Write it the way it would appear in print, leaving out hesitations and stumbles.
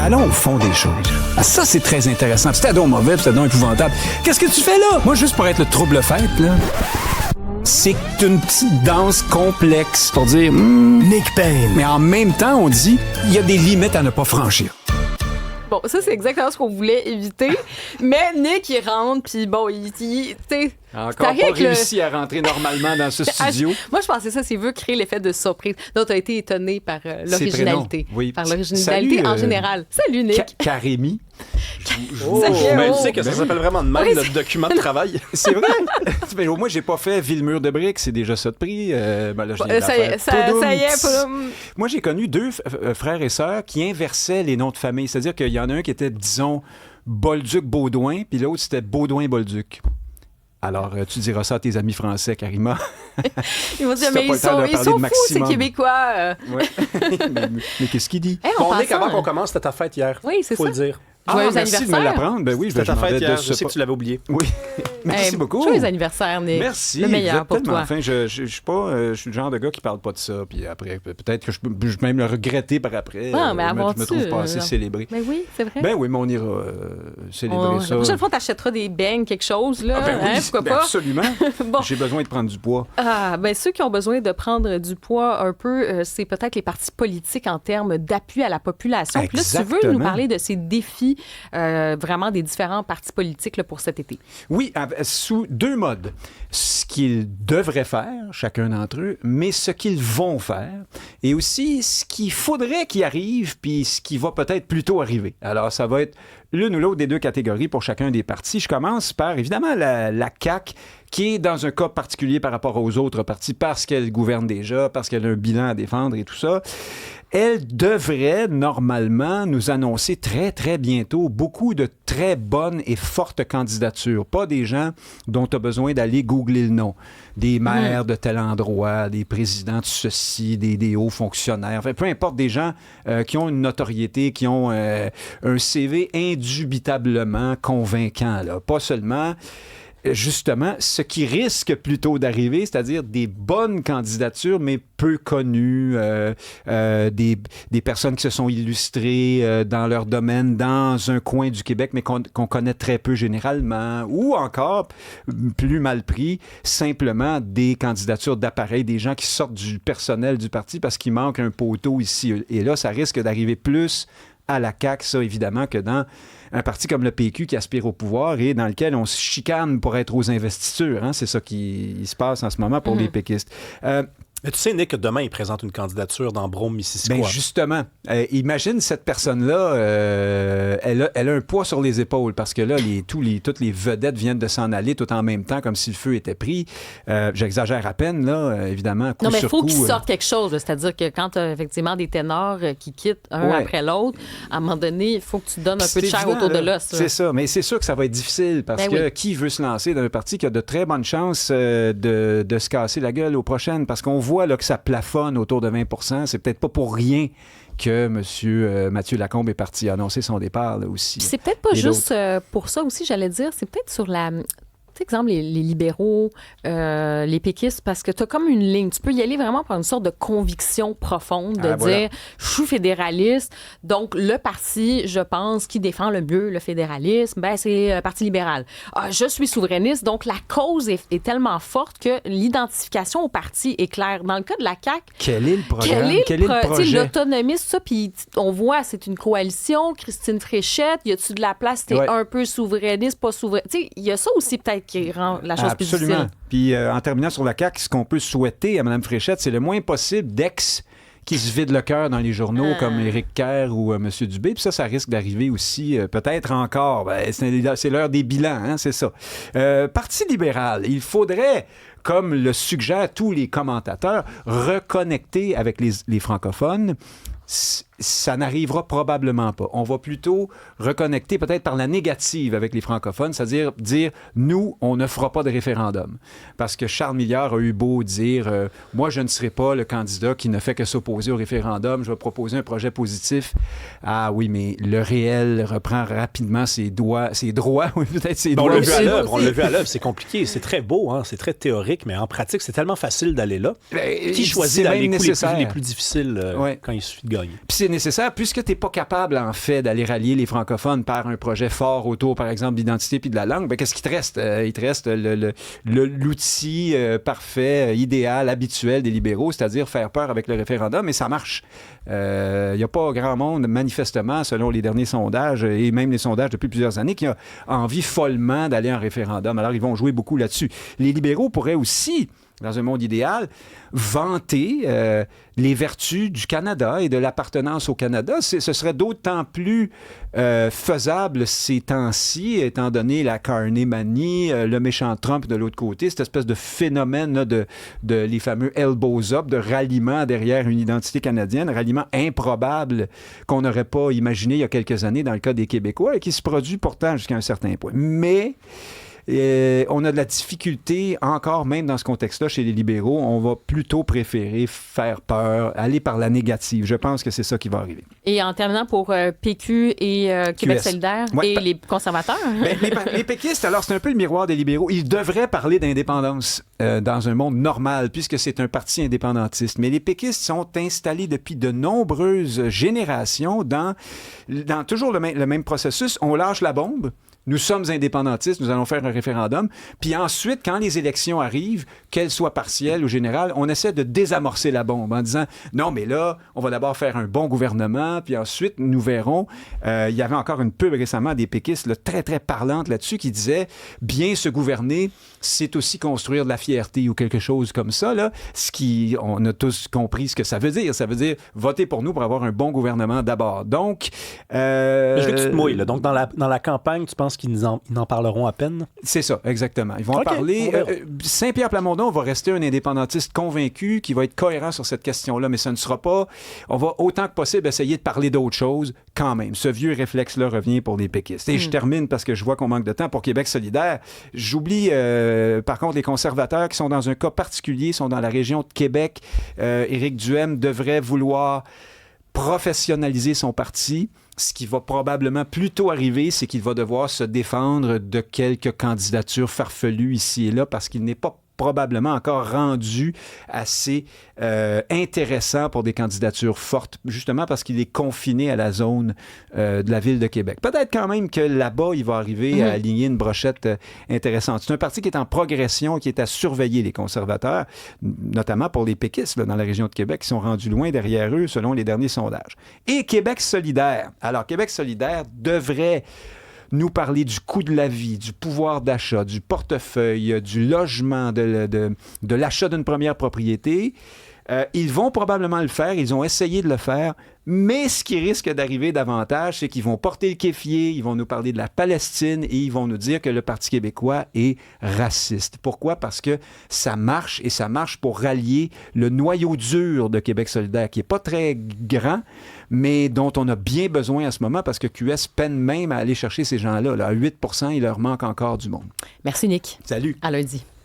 Allons au fond des choses. Ah, ça, c'est très intéressant. Puis c'était donc mauvais, puis c'était donc épouvantable. Qu'est-ce que tu fais là? Moi, juste pour être le trouble-fête, là. C'est une petite danse complexe pour dire Nick Payne. mais en même temps, on dit il y a des limites à ne pas franchir. Bon, ça, c'est exactement ce qu'on voulait éviter. Mais Nick, il rentre, puis bon, tu sais... Encore pas réussi à rentrer normalement dans ce studio. Moi, je pensais ça, c'est veut créer l'effet de surprise. Donc, tu as été étonné par l'originalité. Oui. Par l'originalité Salut, en général. Salut, Nick. Karémi. Mais tu sais que ça s'appelle vraiment de même, Oui, notre document de travail. C'est vrai. Mais au moins, j'ai pas fait Villemur de Briques, c'est déjà ça de prix. Ben là, je viens de la Ça y est, faire. ça y est. Poudoum. Moi, j'ai connu deux frères et sœurs qui inversaient les noms de famille. C'est-à-dire qu'il y en a un qui était, disons, Bolduc-Baudouin, puis l'autre, c'était Baudouin-Bolduc. Alors, tu diras ça à tes amis français, Karima. Ils vont dire, Si t'as mais pas ils le temps de sont parler fous, de ces maximum. Québécois. Ouais. mais qu'est-ce qu'il dit? Hey, on Bon, Nick, pense avant ça. qu'on commence, c'était ta fête hier. Oui, c'est Faut ça. le dire. Joyeux merci de me anniversaire. l'apprendre. Ben oui, C'était je ta m'en fête vais de hier. ce Je sais que tu l'avais oublié. Oui. Merci beaucoup. Joyeux anniversaire, Nick. Merci. Le meilleur Vous êtes pour tellement toi. fin. Je suis pas, je suis le genre de gars qui parle pas de ça. Puis après, peut-être que je peux même le regretter par après. Non, mais je avant-tu, me trouve pas assez célébré. Mais oui, c'est vrai. Ben oui, mais on ira célébrer La ça. prochaine fois, t'achèteras des beignes, quelque chose, là. Ah ben oui, pourquoi ben pas? absolument. Bon. J'ai besoin de prendre du poids. Ah, ben ceux qui ont besoin de prendre du poids un peu, c'est peut-être les partis politiques en termes d'appui à la population. Puis là, si tu veux nous Exactement. parler de ces défis vraiment des différents partis politiques là, pour cet été. Oui, sous deux modes. Ce qu'ils devraient faire, chacun d'entre eux, mais ce qu'ils vont faire, et aussi ce qu'il faudrait qu'il arrive, puis ce qui va peut-être plutôt arriver. Alors, ça va être l'une ou l'autre des deux catégories pour chacun des partis. Je commence par, évidemment, la CAQ, qui est dans un cas particulier par rapport aux autres partis, parce qu'elle gouverne déjà, parce qu'elle a un bilan à défendre et tout ça. Elle devrait normalement nous annoncer très, très bientôt beaucoup de très bonnes et fortes candidatures. Pas des gens dont tu as besoin d'aller googler le nom. Des maires de tel endroit, des présidents de ceci, des hauts fonctionnaires. Enfin, peu importe, des gens qui ont une notoriété, qui ont un CV indubitablement convaincant. Là. Pas seulement... justement, ce qui risque plutôt d'arriver, c'est-à-dire des bonnes candidatures, mais peu connues, des personnes qui se sont illustrées dans leur domaine, dans un coin du Québec, mais qu'on connaît très peu généralement, ou encore, plus mal pris, simplement des candidatures d'appareil, des gens qui sortent du personnel du parti parce qu'il manque un poteau ici et là. Ça risque d'arriver plus à la CAQ, ça, évidemment, que dans un parti comme le PQ qui aspire au pouvoir et dans lequel on se chicane pour être aux investitures. Hein? C'est ça qui se passe en ce moment pour les péquistes. Mais tu sais, Nick, que demain, il présente une candidature dans Brome, Mississippi. Ben justement, imagine cette personne-là, elle a un poids sur les épaules parce que là, toutes les vedettes viennent de s'en aller tout en même temps, comme si le feu était pris. J'exagère à peine, là, évidemment, coup Non, mais il sur faut coup. qu'ils sortent quelque chose. là. C'est-à-dire que quand tu as effectivement des ténors qui quittent un après l'autre, à un moment donné, il faut que tu donnes un peu de chair autour de l'os. C'est ça, mais c'est sûr que ça va être difficile parce Ben que oui. qui veut se lancer dans un parti qui a de très bonnes chances de se casser la gueule aux prochaines? Parce qu'on voit là, que ça plafonne autour de 20 %. C'est peut-être pas pour rien que M. Mathieu Lacombe est parti annoncer son départ là, aussi. Puis c'est peut-être pas Et juste pour ça aussi, j'allais dire, c'est peut-être sur la... Tu sais, exemple, les libéraux, les péquistes, parce que tu as comme une ligne. Tu peux y aller vraiment par une sorte de conviction profonde, de dire, voilà. je suis fédéraliste, donc le parti, je pense, qui défend le mieux le fédéralisme, ben c'est le Parti libéral. Ah, je suis souverainiste, donc la cause est tellement forte que l'identification au parti est claire. Dans le cas de la CAQ, Quel est le programme? quel est le projet? Tu sais, l'autonomiste, ça, puis on voit, c'est une coalition. Christine Fréchette, y a-tu de la place? T'es Ouais. un peu souverainiste, pas souverainiste. Tu sais, il y a ça aussi peut-être qui rend la chose plus Absolument. difficile. Puis en terminant sur la CAQ, ce qu'on peut souhaiter à Mme Fréchette, c'est le moins possible d'ex qui se vident le cœur dans les journaux comme Éric Kerr ou M. Dubé. Puis ça risque d'arriver aussi, peut-être encore. Ben, c'est l'heure des bilans, hein, c'est ça. Parti libéral, il faudrait, comme le suggèrent tous les commentateurs, reconnecter avec les francophones. Ça n'arrivera probablement pas. On va plutôt reconnecter peut-être par la négative avec les francophones, c'est-à-dire dire, nous, on ne fera pas de référendum. Parce que Charles Milliard a eu beau dire, moi, je ne serai pas le candidat qui ne fait que s'opposer au référendum, je vais proposer un projet positif. Ah oui, mais le réel reprend rapidement ses droits, oui, peut-être ses On droits l'a vu aussi. à l'œuvre, on l'a vu à l'œuvre, c'est compliqué, c'est très beau, hein, c'est très théorique, mais en pratique, c'est tellement facile d'aller là. Qui choisit C'est d'aller même les coups nécessaire. les plus difficiles Ouais. quand il suffit de gagner? Puis c'est nécessaire puisque tu n'es pas capable, en fait, d'aller rallier les francophones par un projet fort autour, par exemple, d'identité puis de la langue. Qu'est-ce qui te reste? Il te reste l'outil parfait, idéal, habituel des libéraux, c'est-à-dire faire peur avec le référendum, et ça marche. Il n'y a pas grand monde, manifestement, selon les derniers sondages, et même les sondages depuis plusieurs années, qui a envie follement d'aller en référendum. Alors, ils vont jouer beaucoup là-dessus. Les libéraux pourraient aussi, dans un monde idéal, vanter les vertus du Canada et de l'appartenance au Canada. Ce serait d'autant plus faisable ces temps-ci, étant donné la Carney-manie, le méchant Trump de l'autre côté, cette espèce de phénomène là, de les fameux elbows up, de ralliement derrière une identité canadienne, ralliement improbable qu'on n'aurait pas imaginé il y a quelques années dans le cas des Québécois et qui se produit pourtant jusqu'à un certain point. Mais on a de la difficulté, encore même dans ce contexte-là, chez les libéraux, on va plutôt préférer faire peur, aller par la négative. Je pense que c'est ça qui va arriver. Et en terminant pour PQ et Québec solidaire et les conservateurs? Les péquistes, alors c'est un peu le miroir des libéraux. Ils devraient parler d'indépendance dans un monde normal, puisque c'est un parti indépendantiste. Mais les péquistes sont installés depuis de nombreuses générations dans toujours le même processus. On lâche la bombe. Nous sommes indépendantistes, nous allons faire un référendum. Puis ensuite, quand les élections arrivent, qu'elles soient partielles ou générales, on essaie de désamorcer la bombe en disant « Non, mais là, on va d'abord faire un bon gouvernement, puis ensuite, nous verrons. » Il y avait encore une pub récemment des péquistes là, très, très parlante là-dessus qui disait « Bien se gouverner, c'est aussi construire de la fierté » ou quelque chose comme ça. Là, on a tous compris ce que ça veut dire. Ça veut dire « Votez pour nous pour avoir un bon gouvernement d'abord. » Donc... Mais je veux que tu te mouilles. Là. Donc, dans la campagne, tu penses qu'ils en parleront à peine? C'est ça, exactement. Ils vont en parler. Saint-Pierre Plamondon va rester un indépendantiste convaincu qui va être cohérent sur cette question-là, mais ça ne sera pas... On va autant que possible essayer de parler d'autres choses quand même. Ce vieux réflexe-là revient pour les péquistes. Et je termine parce que je vois qu'on manque de temps pour Québec solidaire. J'oublie, par contre, les conservateurs qui sont dans un cas particulier, sont dans la région de Québec. Éric Duhaime devrait vouloir professionnaliser son parti. Ce qui va probablement plutôt arriver, c'est qu'il va devoir se défendre de quelques candidatures farfelues ici et là parce qu'il n'est pas probablement encore rendu assez intéressant pour des candidatures fortes, justement parce qu'il est confiné à la zone de la ville de Québec. Peut-être quand même que là-bas, il va arriver à aligner une brochette intéressante. C'est un parti qui est en progression, qui est à surveiller les conservateurs, notamment pour les péquistes là, dans la région de Québec, qui sont rendus loin derrière eux selon les derniers sondages. Et Québec solidaire. Alors, Québec solidaire devrait nous parler du coût de la vie, du pouvoir d'achat, du portefeuille, du logement, de l'achat d'une première propriété. Ils vont probablement le faire, ils ont essayé de le faire, mais ce qui risque d'arriver davantage, c'est qu'ils vont porter le kéfier, ils vont nous parler de la Palestine et ils vont nous dire que le Parti québécois est raciste. Pourquoi? Parce que ça marche et ça marche pour rallier le noyau dur de Québec solidaire, qui n'est pas très grand, mais dont on a bien besoin en ce moment parce que QS peine même à aller chercher ces gens-là. Là, à 8 %, il leur manque encore du monde. Merci, Nick. Salut. À lundi.